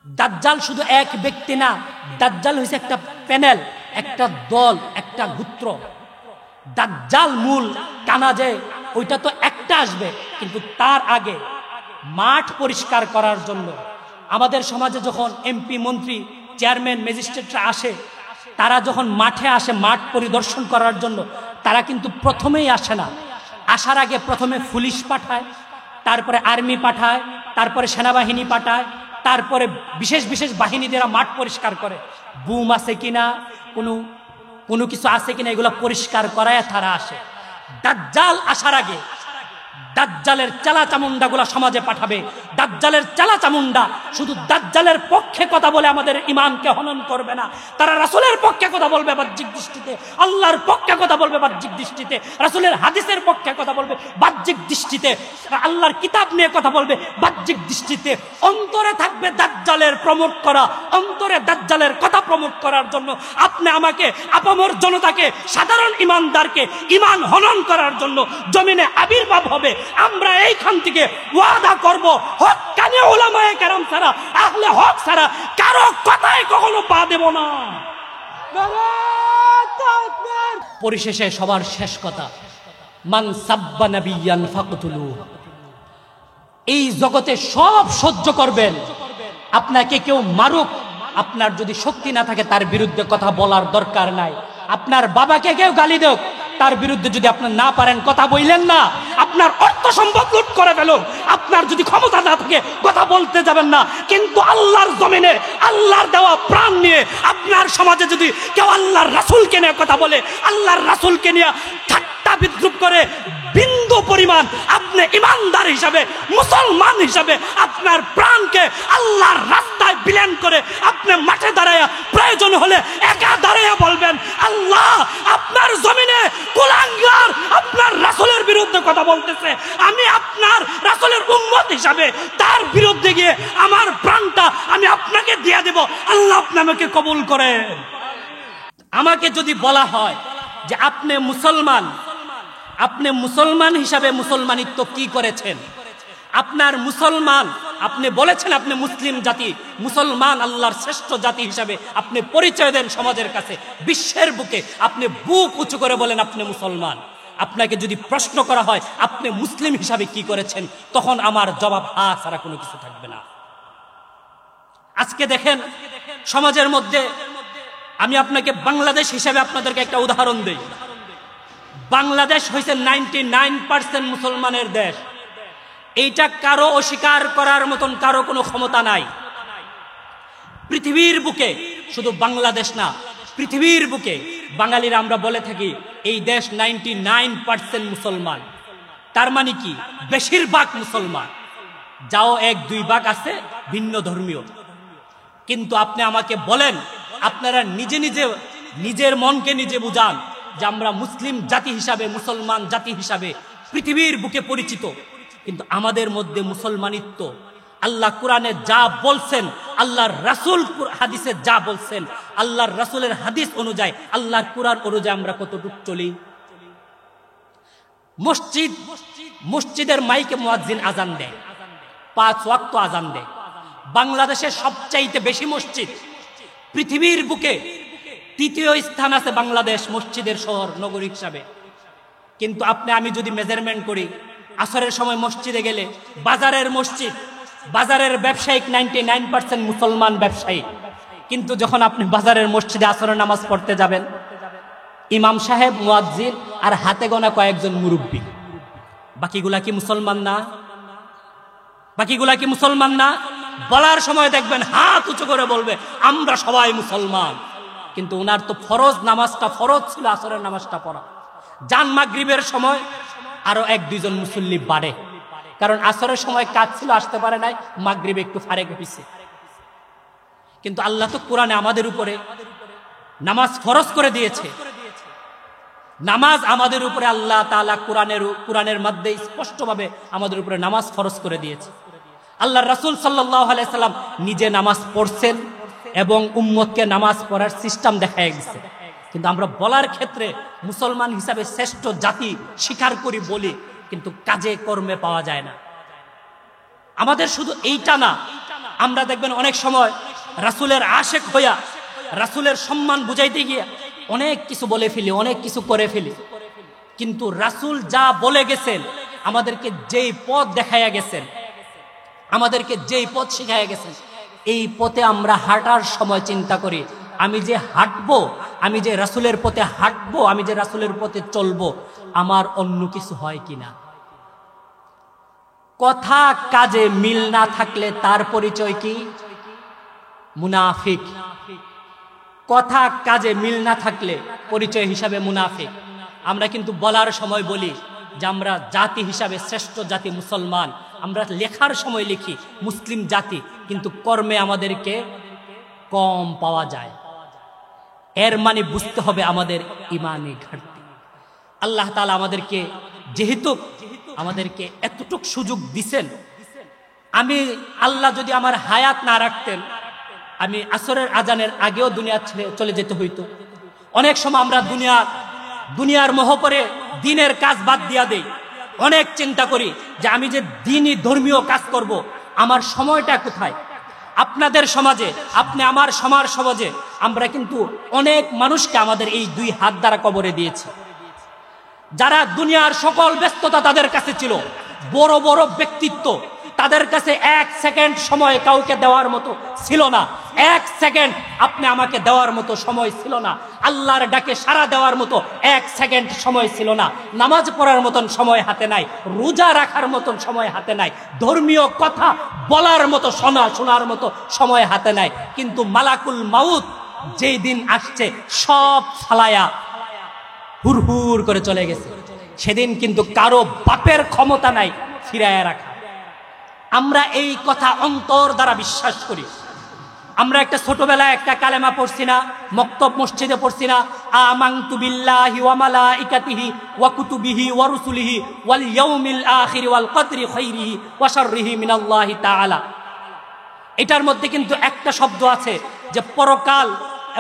দাজ্জাল শুধু এক ব্যক্তি না, দাজ্জাল হইছে একটা প্যানেল, একটা দল, একটা গোত্র। দাজ্জাল মূল কানা যে ওইটা তো একটা আসবে, কিন্তু তার আগে মাঠ পরিষ্কার করার জন্য আমাদের সমাজে যখন এমপি, মন্ত্রী, চেয়ারম্যান, ম্যাজিস্ট্রেটরা আসে, তারা যখন মাঠে আসে মাঠ পরিদর্শন করার জন্য, তারা কিন্তু প্রথমেই আসে না। আসার আগে প্রথমে পুলিশ পাঠায়, তারপরে আর্মি পাঠায়, তারপরে সেনাবাহিনী পাঠায়, তারপরে বিশেষ বিশেষ বাহিনী দ্বারা মাঠ পরিষ্কার করে। বুম আছে কিনা, কোনো কিছু আছে কিনা, এগুলো পরিষ্কার করায় তারা আসে। দাজ্জাল আসার আগে দাজ্জালের চালা চামুন্ডাগুলা সমাজে পাঠাবে। দাজ্জালের চালা চামুন্ডা শুধু দাজ্জালের পক্ষে কথা বলে আমাদের ইমানকে হনন করবে না, তারা রাসূলের পক্ষে কথা বলবে বাহ্যিক দৃষ্টিতে, আল্লাহর পক্ষে কথা বলবে বাহ্যিক দৃষ্টিতে, রাসূলের হাদিসের পক্ষে কথা বলবে বাহ্যিক দৃষ্টিতে, আল্লাহর কিতাব নিয়ে কথা বলবে বাহ্যিক দৃষ্টিতে। অন্তরে থাকবে দাজ্জালের প্রমোট করা, অন্তরে দাজ্জালের কথা প্রমোট করার জন্য আপনি আমাকে, আপামর জনতাকে, সাধারণ ইমানদারকে ইমান হনন করার জন্য জমিনে আবির্ভাব হবে। আমরা এইখান থেকে ওয়াদা করব, হক্কানি উলামায়ে কেরাম ছাড়া, আহলে হক ছাড়া কারো কথায় কখনো পা দেব না। পরিশেষে সবার শেষ কথা, মান সাব্বা নাবিয়ান ফাকতুলু। এই জগতে সব সহ্য করবেন, আপনাকে কেউ মারুক, আপনার যদি শক্তি না থাকে তার বিরুদ্ধে কথা বলার দরকার নাই। আপনার বাবাকে কেউ গালি দেক, তার বিরুদ্ধে যদি আপনি না পারেন কথা বললেন না। আপনার অর্থ সম্পদ লুট করে ফেল, আপনার যদি ক্ষমতা না থাকে কথা বলতে যাবেন না। কিন্তু আল্লাহর জমিনে আল্লাহর দেওয়া প্রাণ নিয়ে আপনার সমাজে যদি কেউ আল্লাহর রাসূলকে নিয়ে কথা বলে, আল্লাহর রাসূলকে নিয়ে ঠাট্টা বিদ্রুপ করে, বিন্দু পরিমাণ আপনি ইমানদার হিসাবে, মুসলমান হিসাবে আপনার প্রাণকে আল্লাহর রাস্তায় বিলীন করে আপনি মাঠে দাঁড়ায়া, প্রয়োজন হলে একা দাঁড়ায়া বলবেন, আল্লাহ আপনার জমিনে কুলাঙ্গার আপনার রাসূলের বিরুদ্ধে কথা বলতেছে, আমি আপনার রাসূলের উম্মত হিসাবে তার বিরুদ্ধে গিয়ে আমার প্রাণটা আমি আপনাকে দিয়ে দেব, আল্লাহ আপনি আমাকে কবুল করেন। আমাকে যদি বলা হয় যে আপনি মুসলমান, আপনি মুসলমান হিসাবে মুসলমানিত্ব কি করেছেন, আপনার মুসলমান, আপনি বলেছেন আপনি মুসলিম জাতি, মুসলমান আল্লাহর শ্রেষ্ঠ জাতি হিসাবে আপনি পরিচয় দেন সমাজের কাছে, বিশ্বের বুকে আপনি বুক উঁচু করে বলেন আপনি মুসলমান। আপনাকে যদি প্রশ্ন করা হয় আপনি মুসলিম হিসাবে কি করেছেন, তখন আমার জবাব হা ছাড়া কোনো কিছু থাকবে না। আজকে দেখেন সমাজের মধ্যে, আমি আপনাকে বাংলাদেশ হিসাবে আপনাদেরকে একটা উদাহরণ দেই। বাংলাদেশ হয়েছে 99% মুসলমানের দেশ। এইটা কারো অস্বীকার করার মতন কারো কোনো ক্ষমতা নাই। পৃথিবীর বুকে, শুধু বাংলাদেশ না, পৃথিবীর বুকে বাঙালিরা আমরা বলে থাকি এই দেশ 99% মুসলমান। তার মানে কি, বেশিরভাগ মুসলমান, যাও 1-2 ভাগ আছে ভিন্ন ধর্মীয়। কিন্তু আপনি আমাকে বলেন, আপনারা নিজে নিজে নিজের মনকে নিজে বুঝান যে আমরা মুসলিম জাতি হিসাবে, মুসলমান জাতি হিসাবে পৃথিবীর বুকে পরিচিত, কিন্তু আমাদের মধ্যে মুসলমানিত্ব, আল্লাহ কোরআনে যা বলছেন, আল্লাহর রাসূল হাদিসে যা বলছেন, আল্লাহর রাসূলের হাদিস অনুযায়ী, আল্লাহর কোরআন অনুযায়ী আমরা কতটুকু চলি। মসজিদের মাইকে মুয়াজ্জিন আজান দেয়, 5 ওয়াক্ত আজান দেয়। বাংলাদেশের সবচাইতে বেশি মসজিদ, পৃথিবীর বুকে 3য় স্থান আছে বাংলাদেশ মসজিদের শহর, নগরী হিসাবে। কিন্তু আপনি আমি যদি মেজারমেন্ট করি, আসরের সময় মসজিদে গেলে, বাজারের মসজিদ, বাজারের ব্যবসায়িক 99% মুসলমান ব্যবসায়ী, কিন্তু যখন আপনি বাজারের মসজিদে আসরের নামাজ পড়তে যাবেন, ইমাম সাহেব, মুয়াজ্জিন আর হাতে গোনা কয়েকজন মুরব্বী, বাকিগুলা কি মুসলমান না? বাকিগুলা কি মুসলমান না? বলার সময় দেখবেন হাত উঁচু করে বলবে আমরা সবাই মুসলমান, কিন্তু ওনার তো ফরজ নামাজটা, ফরজ ছিল আসরের নামাজটা পড়া। জান মাগরিবের সময় আরো 1-2 জন মুসল্লি বাড়ে, কারণ আসরের সময় কাজ ছিল, আসতে পারে নাই, মাগরিবে একটু ফারেক হইছে। কিন্তু আল্লাহ তো কোরআনে আমাদের উপরে নামাজ ফরজ করে দিয়েছে। নামাজ আমাদের উপরে আল্লাহ তাআলা কোরআনের মধ্যে স্পষ্টভাবে আমাদের উপরে নামাজ ফরজ করে দিয়েছে। আল্লাহর রাসূল সাল্লাল্লাহু আলাইহি সাল্লাম নিজে নামাজ পড়ছেন এবং উম্মতকে নামাজ পড়ার সিস্টেম দেখায় গেছে। কিন্তু আমরা বলার ক্ষেত্রে মুসলমান হিসাবে শ্রেষ্ঠ জাতি স্বীকার করি বলি, কিন্তু কাজে কর্মে পাওয়া যায় না। আমাদের শুধু এইটা না, আমরা দেখবেন অনেক সময় রাসূলের আশেক হইয়া রাসূলের সম্মান বুঝাইতে গিয়ে অনেক কিছু বলে ফেলি, অনেক কিছু করে ফেলি। কিন্তু রাসূল যা বলে গেছেন, আমাদেরকে যেই পথ দেখাইয়া গেছেন, আমাদেরকে যেই পথ শিখাইয়া গেছেন, এই পথে আমরা হাঁটার সময় চিন্তা করি, আমি যে হাঁটবো, আমি যে রাসূলের পথে হাঁটবো, আমি যে রাসূলের পথে চলবো, আমার অন্য কিছু হয় কিনা। কথা কাজে মিল না থাকলে তার পরিচয় কি? মুনাফিক। কথা কাজে মিল না থাকলে পরিচয় হিসাবে মুনাফিক। আমরা কিন্তু বলার সময় বলি যে আমরা জাতি হিসাবে শ্রেষ্ঠ জাতি মুসলমান, আমরা লেখার সময় লিখি মুসলিম জাতি, কিন্তু কর্মে আমাদেরকে কম পাওয়া যায়। এর মানে বুঝতে হবে আমাদের ইমানে ঘাটতি। আল্লাহ তাআলা আমাদেরকে যেহেতু আমাদেরকে এতটুক সুযোগ দিছেন, আমি আল্লাহ যদি আমার হায়াত না রাখতেন, আমি আসরের আজানের আগেও দুনিয়া ছেড়ে চলে যেতে হইতো। অনেক সময় আমরা দুনিয়ার মোহ করে দিনের কাজ বাদ দিয়া দেই। অনেক চিন্তা করি যে আমি যে দিনই ধর্মীয় কাজ করব, আমার সময়টা কোথায়। আপনাদের সমাজে, আপনি আমার সমাজে আমরা কিন্তু অনেক মানুষকে আমাদের এই দুই হাত দ্বারা কবরে দিয়েছি। যারা দুনিয়ার সকল ব্যস্ততা তাদের কাছে ছিল, বড় বড় ব্যক্তিত্ব, তাদের কাছে এক সেকেন্ড সময় কাউকে দেওয়ার মতো ছিল না। এক সেকেন্ড আপনি আমাকে দেওয়ার মতো সময় ছিল না। আল্লাহর ডাকে সাড়া দেওয়ার মতো এক সেকেন্ড সময় ছিল না। নামাজ পড়ার মতন সময় হাতে নাই, রোজা রাখার মতন সময় হাতে নাই, ধর্মীয় কথা বলার মতো শোনার মতো সময় হাতে নাই। কিন্তু মালাকুল মাউত যেই দিন আসছে, সব ফালায়া হুর করে চলে গেছে। সেদিন কিন্তু কারো বাপের ক্ষমতা নাই ফিরাইয়া রাখা। আমরা এই কথা অন্তর দ্বারা বিশ্বাস করি। আমরা একটা ছোটবেলায় একটা কালেমা পড়ছি না, মক্তব মসজিদে পড়ছি না, আমানতু বিল্লাহি ওয়া মালাইকাতিহি ওয়া কুতুবিহি ওয়া রুসুলিহি ওয়াল ইয়াউমিল আখির ওয়াল কদরি খাইরিহি ওয়া শাররিহি মিনাল্লাহি তাআলা। এটার মধ্যে কিন্তু একটা শব্দ আছে যে পরকাল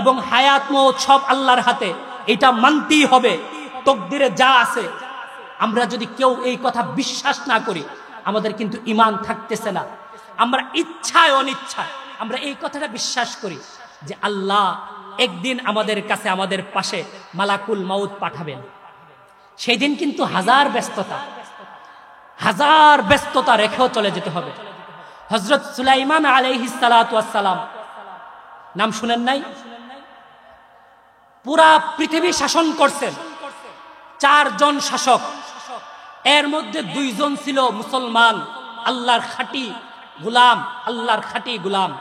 এবং হায়াত মওত সব আল্লাহর হাতে, এটা মানতেই হবে। তকদিরে যা আছে, আমরা যদি কেউ এই কথা বিশ্বাস না করি, আমাদের কিন্তু ঈমান থাকতেছে না। আমরা ইচ্ছায় অনিচ্ছায় আমরা এই কথাটা বিশ্বাস করি যে আল্লাহ একদিন আমাদের কাছে, আমাদের পাশে মালাকুল মাউত পাঠাবেন। সেই দিন কিন্তু হাজার ব্যস্ততা রেখেও চলে যেতে হবে। হযরত সুলাইমান আলাইহিস সালাতু ওয়াস সালাম নাম শুনেন নাই? পুরা পৃথিবী শাসন করছেন 4 জন শাসক। এর মধ্যে 2 জন ছিল মুসলমান, আল্লাহর খাঁটি গোলাম।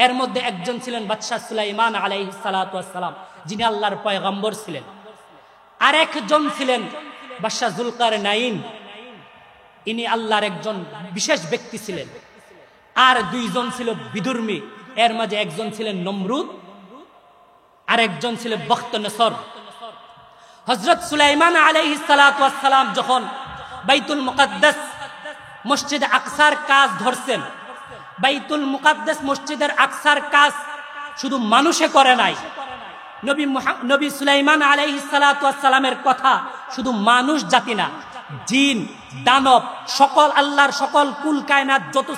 এর মধ্যে একজন ছিলেন বাদশাহ সুলাইমান আলাইহিস সালাতু ওয়াস সালাম, যিনি আল্লাহর পয়গম্বর ছিলেন। আর একজন ছিলেন বাদশাহ যুলকারনাইন, ইনি আল্লাহর একজন বিশেষ ব্যক্তি ছিলেন। আর 2 জন ছিল বিধর্মী, এর মাঝে একজন ছিলেন নমরুদ, আর একজন ছিলেন বখতনেসর। হযরত সুলাইমান আলাইহিস সালাতু ওয়াস সালাম যখন বাইতুল মুকাদ্দাস মসজিদ আকসার কাজ ধরছেন, বাইতুল মুকাদ্দাস মসজিদের আকসার কাজ শুধু মানুষে করে নাই। নবী সুলাইমান আলাইহিস সালাতু ওয়াস সালামের কথা শুধু মানুষ জাতি না, জিন, দানব, সকল আল্লাহর সকল কুল কায়নাত, যত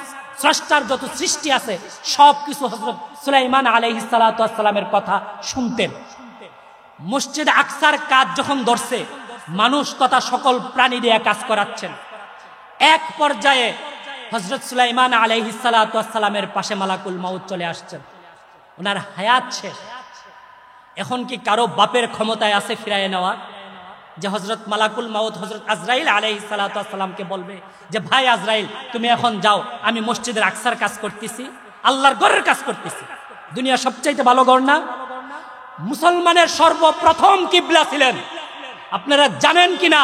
স্রষ্টার যত সৃষ্টি আছে, সবকিছু হযরত সুলাইমান আলাইহিস সালাতু ওয়াস সালামের কথা শুনতেন। মসজিদ আকসার কাজ যখন ধরছে, মানুষ তথা সকল প্রাণী দিয়ে কাজ করাচ্ছেন। এক পর্যায়ে হযরত সুলাইমান আলাইহিস সালাতু ওয়াস সালামের পাশে মালাকুল মাউত চলে আসছেন। ওনার হায়াত শেষ। এখন কি কারো বাপের ক্ষমতায় আছে ফিরায় নেওয়ার? যে হযরত মালাকুল মাউত হযরত আজরাইল আলাইহিস সালাতু ওয়াস সালামকে বলবে যে ভাই আজরাইল, তুমি এখন যাও, আমি মসজিদের আকসার কাজ করতেছি, আল্লাহর ঘরের কাজ করতেছি। দুনিয়া সবচাইতে ভালো ঘর না? মুসলমানের সর্বপ্রথম কিবলা ছিলেন। আপনারা জানেন কিনা,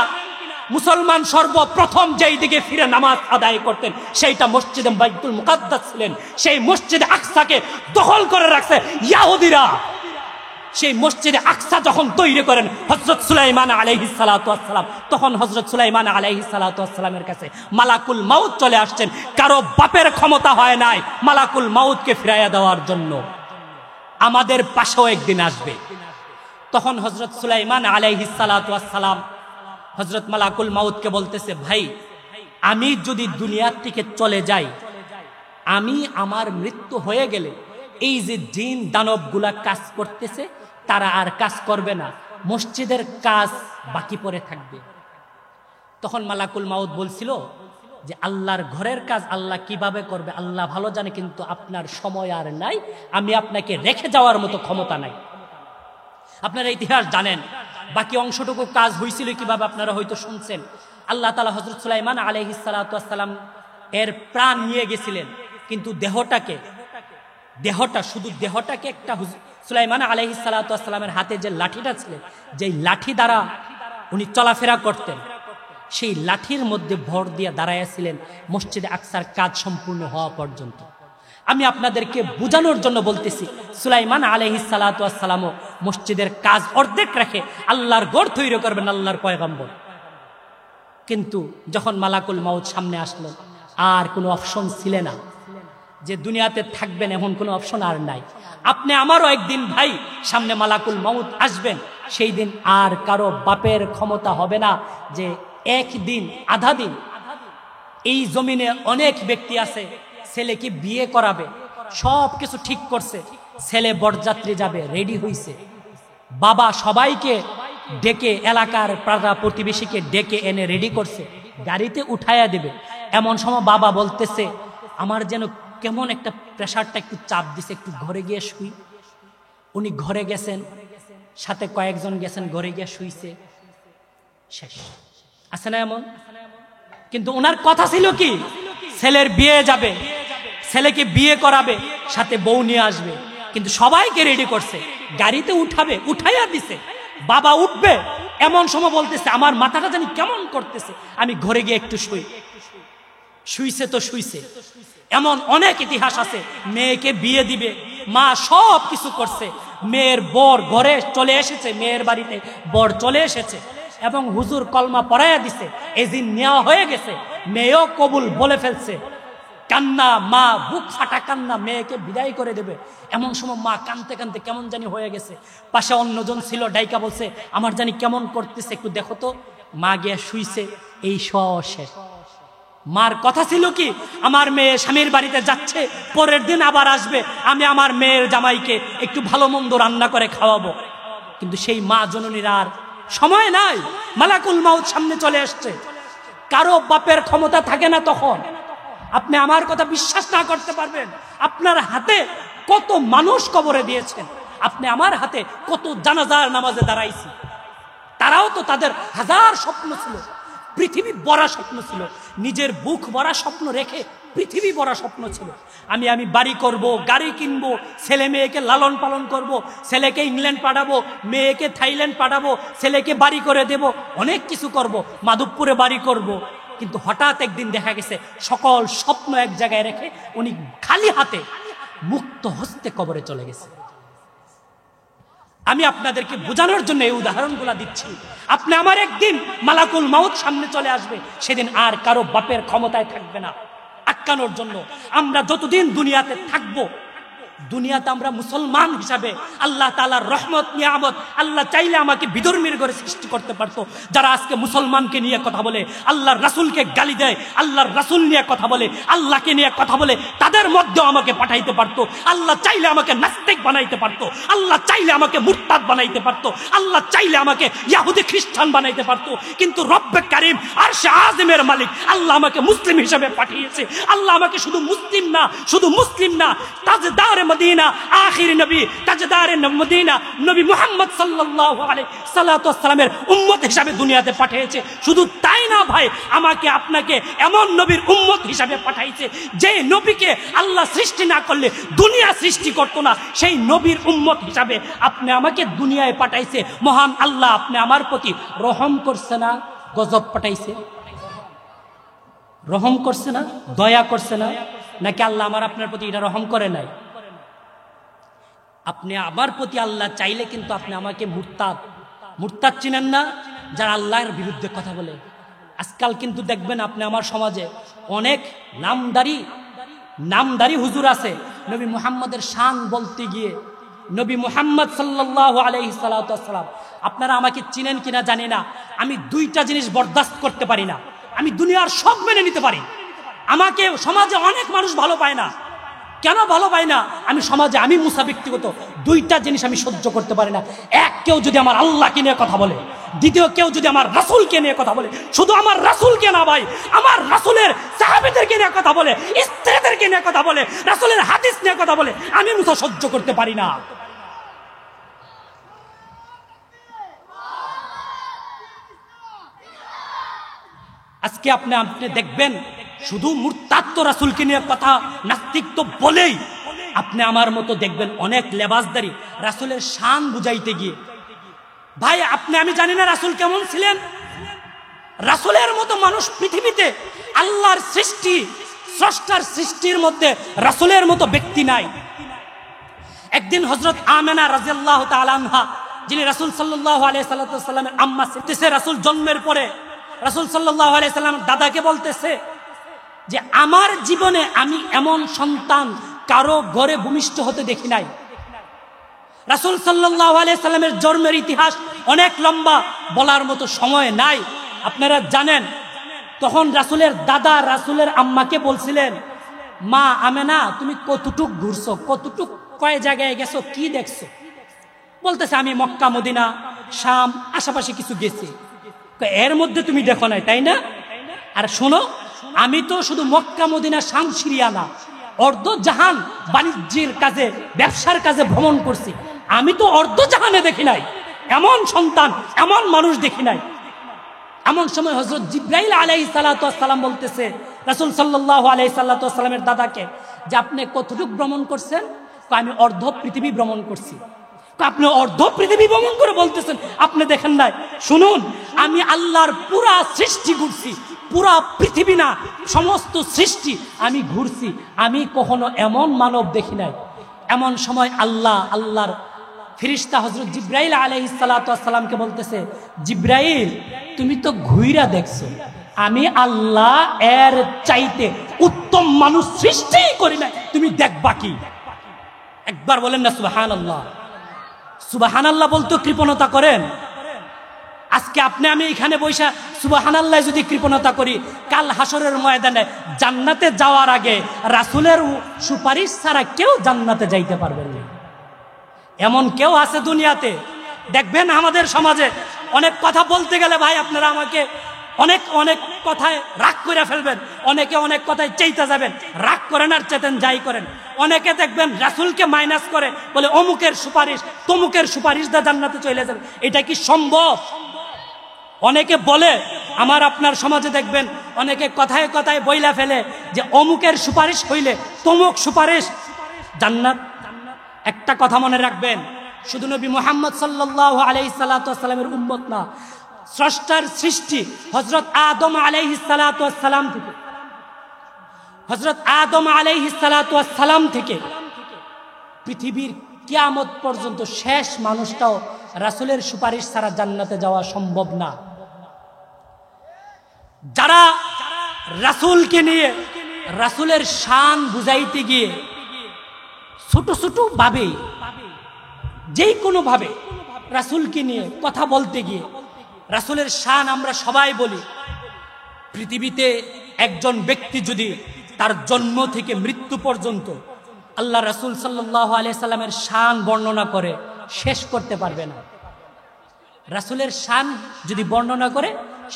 মুসলমান সর্বপ্রথম যেই দিকে ফিরে নামাজ আদায় করতেন সেইটা মসজিদে বাইতুল মুকাদ্দাস ছিলেন। সেই মসজিদে আকসাকে দখল করে রাখছে ইহুদিরা। সেই মসজিদে আকসা যখন তৈরি করেন হযরত সুলাইমান আলাইহিস সালাতু ওয়াস সালাম, তখন হযরত সুলাইমান আলাইহিস সালাতু ওয়াস সালামের কাছে মালাকুল মাউত চলে আসছেন। কারো বাপের ক্ষমতা হয় নাই মালাকুল মাউতকে ফিরাইয়া দেওয়ার জন্য। আমাদের পাশেও একদিন আসবে। তখন হযরত সুলাইমান আলাইহিস সালাতু ওয়াস সালাম হযরত মালাকুল মাউতকে বলতেছে, ভাই, আমি যদি দুনিয়া থেকে চলে যাই, আমি আমার মৃত্যু হয়ে গেলে এই যে জিন দানবগুলা কাজ করতেছে তারা আর কাজ করবে না, মসজিদের কাজ বাকি পড়ে থাকবে। তখন মালাকুল মাউত বলছিল যে আল্লাহর ঘরের কাজ আল্লাহ কিভাবে করবে আল্লাহ ভালো জানে, কিন্তু আপনার সময় আর নাই, আমি আপনাকে রেখে যাওয়ার মতো ক্ষমতা নাই। আপনারা ইতিহাস জানেন, বাকি অংশটুকু কাজ হয়েছিল কিভাবে আপনারা হয়তো শুনছেন। আল্লাহ তাআলা হযরত সুলাইমান আলাইহিস সালাতু ওয়াস সালাম এর প্রাণ নিয়ে গেছিলেন, কিন্তু শুধু দেহটাকে একটা সুলাইমান আলাইহিস সালাতু ওয়াস সালামের হাতে যে লাঠিটা ছিল, যেই লাঠি দ্বারা উনি চলাফেরা করতেন, সেই লাঠির মধ্যে ভর দিয়ে দাঁড়াইয়াছিলেন মসজিদে আকসার কাজ সম্পূর্ণ হওয়া পর্যন্ত। আমি আপনাদেরকে বোঝানোর জন্য বলতেছি, সুলাইমান আলাইহিস সালাতু ওয়াস সালামও মসজিদের কাজ অর্ধেক রেখে আল্লাহর ঘর তৈরি করবেন, আল্লাহর পয়গম্বর। কিন্তু যখন মালাকুল মাউত সামনে আসলো, আর কোনো অপশন ছিল না যে দুনিয়াতে থাকবেন, এমন কোনো অপশন আর নাই। আপনি আমারও একদিন ভাই সামনে মালাকুল মাউত আসবেন, সেই দিন আর কারো বাপের ক্ষমতা হবে না যে একদিন আধা দিন। এই জমিনে অনেক ব্যক্তি আছে ছেলেকে বিয়ে করাবে, সব কিছু ঠিক করছে, ছেলে বরযাত্রী যাবে, রেডি হইছে, বাবা সবাইকে ডেকে, এলাকার পাড়া প্রতিবেশীকে ডেকে এনে রেডি করছে, গাড়িতে উঠাইয়া দেবে। এমন সময় বাবা বলতেছে আমার যেন কেমন একটা প্রেশারটা একটু চাপ দিছে, একটু ঘরে গিয়ে শুই। উনি ঘরে গেছেন, সাথে কয়েকজন গেছেন, ঘরে গিয়ে শুইছে, শেষ। আছে না এমন? কিন্তু ওনার কথা ছিল কি, ছেলের বিয়ে যাবে, ছেলেকে বিয়ে করাবে, সাথে বউ নিয়ে আসবে, কিন্তু সবাইকে রেডি করছে, গাড়িতে উঠাবে, উঠাইয়া দিছে। বাবা উঠবে, এমন সময় বলতেছে আমার মাথাটা জানি কেমন করতেছে, আমি ঘরে গিয়ে একটু শুই। শুইছে তো শুইছে। এমন অনেক ইতিহাস আছে, মেয়েকে বিয়ে দিবে, মা সব কিছু করছে, মেয়ের বর ঘরে চলে এসেছে, মেয়ের বাড়িতে বর চলে এসেছে এবং হুজুর কলমা পড়াইয়া দিছে, এজিন নেওয়া হয়ে গেছে, মেয়েও কবুল বলে ফেলছে। কান্না, মা বুক ফাটা কান্না, মেয়েকে বিদায় করে দেবে। এমন সময় মা কানতে কানতে কেমন জানি হয়ে গেছে, পাশে অন্যজন ছিল, ডাইকা বলছে আমার জানি কেমন করতেছে, একটু দেখো তো। মা গিয়া শুইছে, এই শেষ। মার কথা ছিল কি, আমার মেয়ে স্বামীর বাড়িতে যাচ্ছে, পরের দিন আবার আসবে, আমি আমার মেয়ের জামাইকে একটু ভালো মন্দ রান্না করে খাওয়াবো। কিন্তু সেই মা জননীর আর সময় নাই, মালাকুল মাউত সামনে চলে আসছে। কারো বাপের ক্ষমতা থাকে না তখন। আপনি আমার কথা বিশ্বাস না করতে পারবেন, আপনার হাতে কত মানুষ কবরে দিয়েছেন, আপনি আমার হাতে কত জানাজার নামাজে দাঁড়াইছি। তারাও তো তাদের হাজার স্বপ্ন ছিল, পৃথিবী বড় স্বপ্ন ছিল, নিজের বুক ভরা স্বপ্ন রেখে পৃথিবী বড় স্বপ্ন ছিল। আমি বাড়ি করব, গাড়ি কিনবো, ছেলে মেয়েকে লালন পালন করব, ছেলেকে ইংল্যান্ড পাঠাবো, মেয়েকে থাইল্যান্ড পাঠাবো, ছেলেকে বাড়ি করে দেব, অনেক কিছু করব, মাধবপুরে বাড়ি করব। কিন্তু হঠাৎ একদিন দেখা গেছে সকল স্বপ্ন এক জায়গায় রেখে উনি খালি হাতে মুক্ত হস্তে কবরে চলে গেছে। আমি আপনাদেরকে বোঝানোর জন্য এই উদাহরণগুলো দিচ্ছি। আপনি আমার একদিন মালাকুল মাউত সামনে চলে আসবে, সেদিন আর কারো বাপের ক্ষমতায় থাকবে না আটকানোর জন্য। আমরা যতদিন দুনিয়াতে থাকবো, দুনিয়াতে আমরা মুসলমান হিসাবে আল্লাহ তাআলার রহমত নিয়ামত, আল্লাহ চাইলে আমাকে বিধর্মীর ঘরে সৃষ্টি করতে পারতো। যারা আজকে মুসলমানকে নিয়ে কথা বলে, আল্লাহর রাসূলকে গালি দেয়, আল্লাহর রাসূল নিয়ে কথা বলে, আল্লাহকে নিয়ে কথা বলে, তাদের মধ্যেও আমাকে পাঠাইতে পারতো। আল্লাহ চাইলে আমাকে নাস্তিক বানাইতে পারতো, আল্লাহ চাইলে আমাকে মুরতাদ বানাইতে পারতো, আল্লাহ চাইলে আমাকে ইহুদি খ্রিস্টান বানাইতে পারতো। কিন্তু রব্বে কারীম আরশে আজিমের মালিক আল্লাহ আমাকে মুসলিম হিসেবে পাঠিয়েছে। আল্লাহ আমাকে শুধু মুসলিম না, তাজদার মদিনা, আখির নবী, তাজদারে মদিনা নবী মুহাম্মদ সাল্লাল্লাহু আলাইহি সাল্লাতু ওয়াস সালামের উম্মত হিসেবে দুনিয়াতে পাঠিয়েছে। শুধু তাই না ভাই, আমাকে আপনাকে এমন নবীর উম্মত হিসেবে পাঠাইছে যে নবীকে আল্লাহ সৃষ্টি না করলে দুনিয়া সৃষ্টি করতো না। সেই নবীর উম্মত হিসাবে আপনি আমাকে দুনিয়ায় পাঠাইছে। মহান আল্লাহ আপনি আমার প্রতি রহম করছে না, গজব পাঠাইছে? রহম করছে না, দয়া করছে না? নাকি আল্লাহ আমার আপনার প্রতি এটা রহম করে নাই? আপনি আমার প্রতি আল্লাহ চাইলে কিন্তু আপনি আমাকে মুরতাদ চিনেন না, যারা আল্লাহর বিরুদ্ধে কথা বলে। আজকাল কিন্তু দেখবেন আপনি আমার সমাজে অনেক নামদারি হুজুর আছে, নবী মুহাম্মদের শান বলতে গিয়ে, নবী মুহাম্মদ সাল্লাল্লাহু আলাইহি সাল্লাতু ওয়াস সালাম, আপনারা আমাকে চিনেন কিনা জানি না, আমি দুইটা জিনিস বরদাস্ত করতে পারি না। আমি দুনিয়ার সব মেনে নিতে পারি, আমাকে সমাজে অনেক মানুষ ভালো পায় না। কেন ভালো পায় না? আমি সমাজে, আমি মুসা ব্যক্তিগত দুইটা জিনিস আমি সহ্য করতে পারি না। এক, কেউ যদি আমার আল্লাহকে নিয়ে কথা বলে। দ্বিতীয়, কেউ যদি আমার রাসূলকে নিয়ে কথা বলে। শুধু আমার রাসূলকে না ভাই, আমার রাসূলের সাহাবীদেরকে নিয়ে কথা বলে, স্ত্রীদেরকে নিয়ে কথা বলে, রাসূলের হাদিস নিয়ে কথা বলে, আমি মুসা সহ্য করতে পারি না। আজকে আপনি দেখবেন শুধু মুরতাদ তো রাসূলকে নিয়ে কথা, নাস্তিক তো বলেই। আপনি আমার মতো দেখবেন অনেক লেবাসদারি রাসূলের শান বুঝাইতে গিয়ে। ভাই আমি জানি না রাসূল কেমন ছিলেন। রাসূলের মতো মানুষ পৃথিবীতে, আল্লাহর সৃষ্টি, স্রষ্টার সৃষ্টির মধ্যে রাসূলের মতো ব্যক্তি নাই। একদিন হযরত আমেনা রাদিয়াল্লাহু তাআলা আনহা, যিনি রাসূল সাল্লাল্লাহু আলাইহি সাল্লামের আম্মা, রাসূল জন্মের পরে রাসূল সাল্লাল্লাহু আলাইহি সাল্লাম দাদাকে বলতেছে যে আমার জীবনে আমি এমন সন্তান কারো ঘরে ভূমিষ্ঠ হতে দেখি নাই। রাসূল সাল্লাল্লাহু আলাইহি সাল্লামের জন্মের ইতিহাস অনেক লম্বা, বলার মতো সময় নাই। আপনারা জানেন তখন রাসূলের দাদা রাসূলের আম্মাকে বলছিলেন, মা আমেনা তুমি কতটুক ঘুরছো, কতটুক কয় জায়গায় গেছো, কি দেখছো? বলতেছে আমি মক্কা, মদিনা, শাম, আশেপাশে কিছু গেছি। এর মধ্যে তুমি দেখো নাই, তাই না? আর শোনো, আমি তো শুধু মক্কা, মদিনা, শাম, সিরিয়া না, অর্ধ জাহান বাণিজ্যের কাজে, ব্যবসার কাজে ভ্রমণ করছি। আমি তো অর্ধ জাহানে দেখি নাই, এমন সন্তান, এমন মানুষ দেখি নাই। এমন সময় হযরত জিবরাইল আলাইহিস সালাতু ওয়াস সালাম বলতেছে রাসূল সাল্লাল্লাহু আলাইহি সাল্লাতু ওয়াস সালামের দাদাকে যে আপনি কতটুকু ভ্রমণ করছেন? আমি অর্ধ পৃথিবী ভ্রমণ করছি। আপনি অর্ধ পৃথিবী ভ্রমণ করে বলতেছেন আপনি দেখেন নাই? শুনুন, আমি আল্লাহর পুরা সৃষ্টি ঘুরছি, পুরা পৃথিবী না, সমস্ত সৃষ্টি আমি ঘুরছি। আমি কখনো এমন মানব দেখি নাই। এমন সময় আল্লাহর ফেরেশতা হযরত জিবরাইল আলাইহিস সালাতু ওয়াস সালামকে বলতেছে, জিবরাইল তুমি তো ঘুইরা দেখছো, আমি আল্লাহ এর চাইতে উত্তম মানুষ সৃষ্টি করি নাই, তুমি দেখবা কি? একবার বলেন না সুবহানাল্লাহ। সুবহানাল্লাহ বলতে কৃপণতা করেন? আজকে আমি এখানে বৈশা সুবহানাল্লাহ যদি কৃপণতা করি, কাল হাসরের ময়দানে জান্নাতে যাওয়ার আগে রাসূলের সুপারিশ ছাড়া কেউ জান্নাতে যাইতে পারবে না। এমন কেউ আছে দুনিয়াতে? দেখবেন আমাদের সমাজে অনেক কথা বলতে গেলে ভাই আপনারা আমাকে অনেক কথায় রাগ করে ফেলবেন, অনেকে অনেক কথায় চাইতে যাবেন, রাগ করেন আর চেতেন যাই করেন। অনেকে দেখবেন রাসূলকে মাইনাস করে বলে অমুকের সুপারিশ, তমুকের সুপারিশ দা জান্নাতে চলে যাবে। এটা কি সম্ভব? অনেকে বলে, আপনার সমাজে দেখবেন অনেকে কথায় কথায় বইলা ফেলে যে অমুকের সুপারিশ হইলে তমুক সুপারিশ জান্নাত। একটা কথা মনে রাখবেন, শুধু নবী মুহাম্মদ সাল্লাল্লাহু আলাইহি সাল্লাতু ওয়াস সালামের উম্মত না, স্রষ্টার সৃষ্টি হযরত আদম আলাইহিস সালাতু ওয়াস সালাম থেকে, হযরত আদম আলাইহিস সালাতু ওয়াস সালাম থেকে পৃথিবীর কিয়ামত পর্যন্ত শেষ মানুষটাও রাসূলের সুপারিশ ছাড়া জান্নাতে যাওয়া সম্ভব না। যারা রাসূলকে নিয়ে রাসূলের শান বুঝাইতে গিয়ে ছোট ছোট ভাবে, যেই কোনো ভাবে রাসূলকে নিয়ে কথা বলতে গিয়ে রাসূলের শান আমরা সবাই বলি। পৃথিবীতে একজন ব্যক্তি যদি তার জন্ম থেকে মৃত্যু পর্যন্ত আল্লাহ রাসূল সাল্লাল্লাহু আলাইহি সাল্লামের শান বর্ণনা করে শেষ করতে পারবে না। রাসূলের শান যদি বর্ণনা করে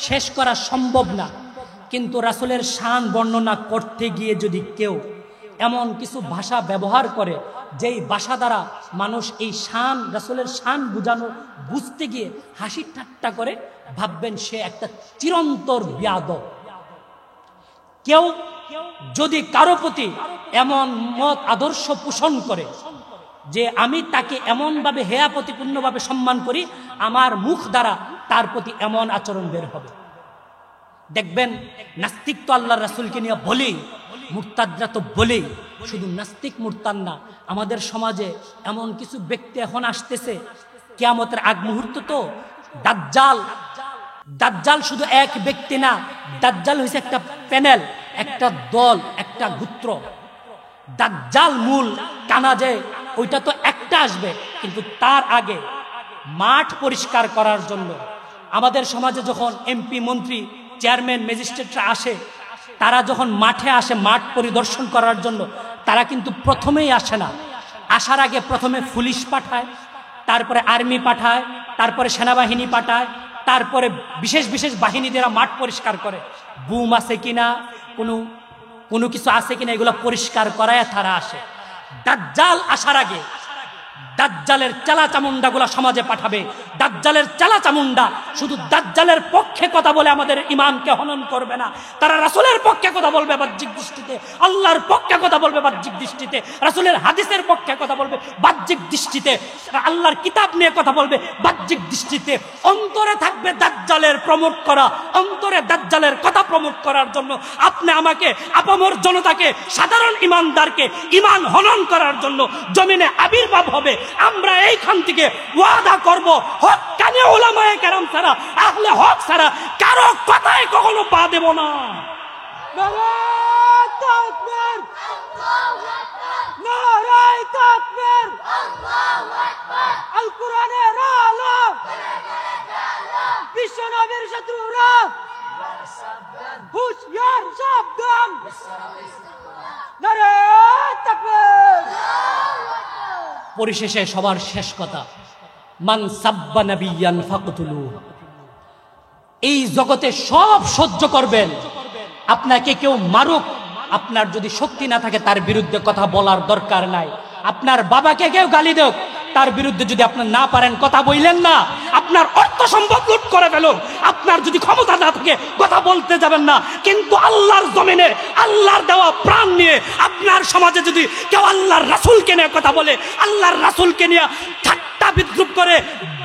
শেষ করা সম্ভব না। কিন্তু রাসূলের শান বর্ণনা করতে গিয়ে যদি কেউ এমন কিছু ভাষা ব্যবহার করে যেই ভাষা দ্বারা মানুষ এই শান, রাসূলের শান বুঝতে গিয়ে হাসি ঠাট্টা করে, ভাববেন সে একটা চিরন্তর বেয়াদব। কেউ যদি কারো প্রতি এমন মত আদর্শ পোষণ করে যে আমি তাকে এমনভাবে হেয়া প্রতিপূর্ণভাবে সম্মান করি, আমার মুখ দ্বারা তার প্রতি এমন আচরণ বের হবে। দেখবেন নাস্তিক তো আল্লাহর রাসূলকে নিয়ে বলেই, মুরতাদরা তো বলেই। শুধু নাস্তিক মুরতাদ না, আমাদের সমাজে এমন কিছু ব্যক্তি এখন আসতেছে, কিয়ামতের আগ মুহূর্ত তো দাজ্জাল শুধু এক ব্যক্তি না, দাজ্জাল হইছে একটা প্যানেল, একটা দল, একটা গোত্র। দাজ্জাল মূল কানা যে ওইটা তো একটা আসবে, কিন্তু তার আগে মাঠ পরিষ্কার করার জন্য আমাদের সমাজে যখন এমপি, মন্ত্রী, চেয়ারম্যান, ম্যাজিস্ট্রেটরা আসে, তারা যখন মাঠে আসে, মাঠ পরিদর্শন করার জন্য, তারা কিন্তু প্রথমেই আসে না। আসার আগে প্রথমে পুলিশ পাঠায়, তারপরে আর্মি পাঠায়, তারপরে সেনাবাহিনী পাঠায়, তারপরে বিশেষ বিশেষ বাহিনীদেরা মাঠ পরিষ্কার করে, বুম আছে কিনা, কোনো কিছু আছে কিনা, এগুলো পরিষ্কার করায় তারা আসে। দাজ্জাল আসার আগে দাজ্জালের চালা চামুন্ডাগুলা সমাজে পাঠাবে। দাজ্জালের চালা চামুন্ডা শুধু দাজ্জালের পক্ষে কথা বলে আমাদের ইমানকে হনন করবে না, তারা রাসূলের পক্ষে কথা বলবে বাহ্যিক দৃষ্টিতে, আল্লাহর পক্ষে কথা বলবে বাহ্যিক দৃষ্টিতে, রাসূলের হাদিসের পক্ষে কথা বলবে বাহ্যিক দৃষ্টিতে, আল্লাহর কিতাব নিয়ে কথা বলবে বাহ্যিক দৃষ্টিতে। অন্তরে থাকবে দাজ্জালের প্রমোট করা, অন্তরে দাজ্জালের কথা প্রমোট করার জন্য আপনি আমাকে, আপামর জনতাকে, সাধারণ ইমানদারকে ইমান হনন করার জন্য জমিনে আবির্ভাব হবে। আমরা এইখান থেকে ওয়াদা করব, হক্কানি উলামায়ে কেরাম ছাড়া, আহলে হক ছাড়া কারো কথায় কখনো পা দেব না। নারায়ে তাকবীর, আল্লাহু আকবার, নারায়ে তাকবীর, আল্লাহু আকবার। আল কোরআনের আলো, বিশ্ব নবীর শত্রুরা হুঁশিয়ার, সাবধান। নারায়ে তাকবীর। পরিশেষে সবার শেষ কথা, মান সাব্বা নাবিয়ান ফাকতুলুহু। এই জগতে সব সহ্য করবেন, আপনাকে কেউ মারুক, আপনার যদি শক্তি না থাকে তার বিরুদ্ধে কথা বলার দরকার নাই। আপনার বাবাকে কেউ গালি দেক, তার বিরুদ্ধে যদি আপনার না পারেন কথা বললেন না। আপনার অর্থ সম্পদ লুট করে ফেল, আপনার যদি ক্ষমতা না থাকে কথা বলতে যাবেন না। কিন্তু আল্লাহর জমিনে আল্লাহর দেওয়া প্রাণ নিয়ে আপনার সমাজে যদি কেউ আল্লাহর রাসূলকে নিয়ে কথা বলে, আল্লাহর রাসূলকে নিয়ে ঠাট্টা বিদ্রুপ করে,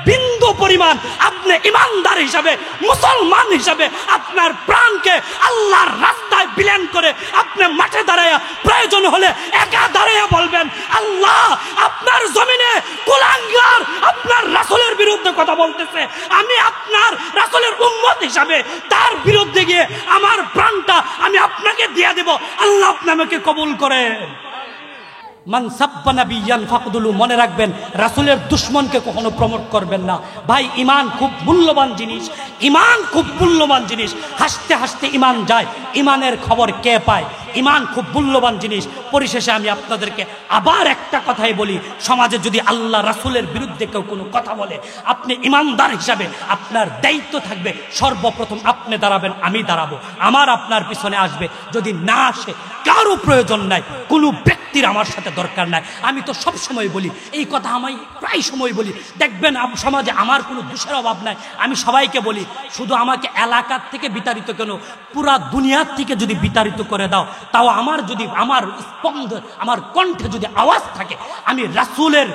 বিন্দু পরিমাণ আপনি ইমানদার হিসাবে, মুসলমান হিসাবে আপনার প্রাণকে আল্লাহর রাস্তায় বিলীন করে আপনি মাঠে দাঁড়ায়া, প্রয়োজন হলে একা দাঁড়ায়া বলবেন, আল্লাহ আপনার জমিনে কুলাঙ্গার আপনার রাসূলের বিরুদ্ধে কথা বলতেছে, আমি আপনার রাসূলের উম্মত হিসাবে তার বিরুদ্ধে গিয়ে আমার প্রাণটা আমি আপনাকে দিয়ে দেব, আল্লাহ আপনি আমাকে কবুল করেন। মান সাব্বা নাবিয়ান ফাকদুলু। মনে রাখবেন, রাসূলের দুশমনকে কখনো প্রমোট করবেন না। ভাই, ইমান খুব মূল্যবান জিনিস, ইমান খুব মূল্যবান জিনিস। হাসতে হাসতে ইমান যায়, ইমানের খবর কে পায়? ইমান খুব মূল্যবান জিনিস। পরিশেষে আমি আপনাদেরকে আবার একটা কথাই বলি, সমাজে যদি আল্লাহ রাসূলের বিরুদ্ধে কেউ কোনো কথা বলে, আপনি ইমানদার হিসাবে আপনার দায়িত্ব থাকবে, সর্বপ্রথম আপনি দাঁড়াবেন, আমি দাঁড়াবো, আমার আপনার পিছনে আসবে। যদি না আসে, কারো প্রয়োজন নাই, কোনো ব্যক্তির আমার সাথে দরকার নাই। আমি তো সব সময় বলি এই কথা, আমি প্রায় সময় বলি, দেখবেন সমাজে আমার কোনো দোষের অভাব নাই। আমি সবাইকে বলি, শুধু আমাকে এলাকার থেকে বিতাড়িত কেন, পুরা দুনিয়ার থেকে যদি বিতাড়িত করে দাও, তাও আমার যদি আমার স্পন্দ, আমার কণ্ঠে যদি আওয়াজ থাকে, আমি রাসূলের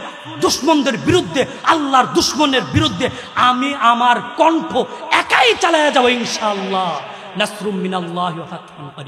দুশমনদের বিরুদ্ধে, আল্লাহর দুশমনের বিরুদ্ধে আমি আমার কণ্ঠ একাই চালায়া যাব ইনশাআল্লাহ। নাসরুম মিনাল্লাহি ওয়া ফাতহুন করিম।